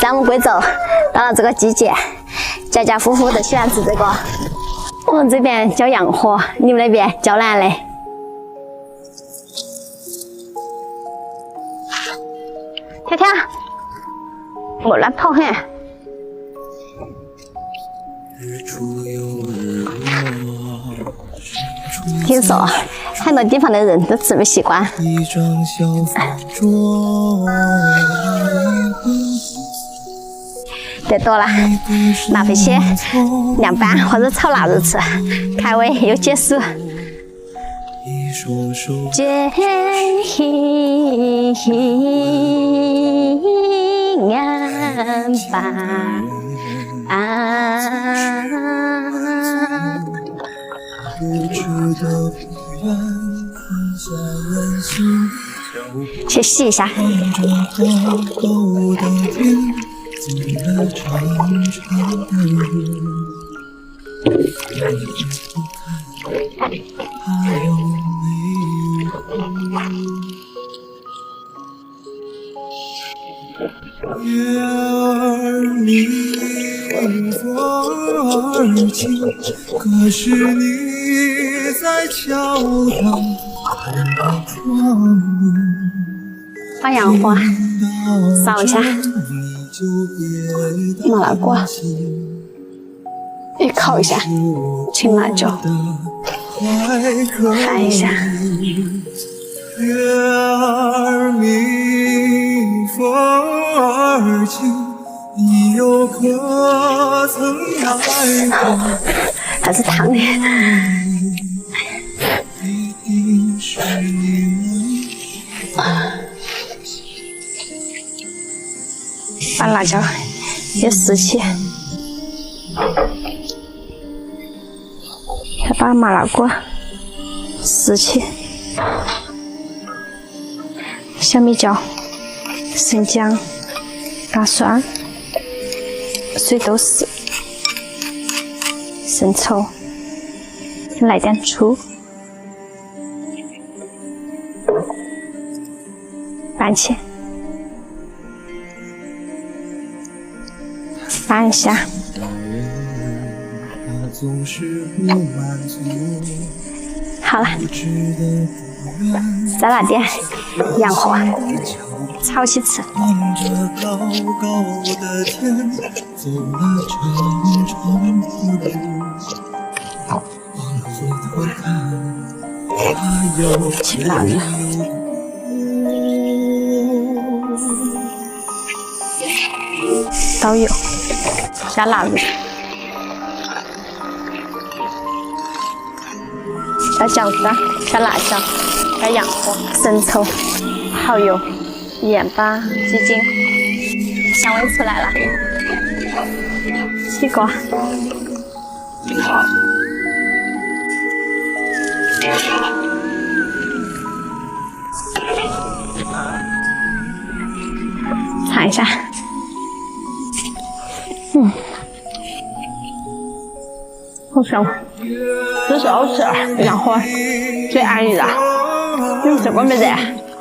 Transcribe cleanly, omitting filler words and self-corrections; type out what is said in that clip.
咱们贵州到了这个季节，家家户户都喜欢吃这个。我们这边叫洋货，你们那边叫哪嘞？跳跳，我乱跑很。听说很多地方的人都吃不习惯。得多了，拿回去凉拌或者炒腊肉吃，开胃又解暑。建议安排。去洗一下。月儿明，风儿轻，可是你在敲打窗。把洋花烧一下，麻辣锅也烤一下，青辣椒拌一下。月儿明，风儿轻，你又可曾来过？还是烫的。一定是你。把辣椒也撕起，再把麻辣锅撕起，小米椒、生姜、大蒜、水豆豉、生抽，来点醋，拌起。拌一下，好了，再来点洋花，炒起吃。青辣椒。倒油，加腊肉，加饺子，加辣椒，加洋火，生抽，蚝油，盐巴，鸡精，香味出来了。起锅，尝一下。好香，这是好吃，洋花最安逸了。这个没得。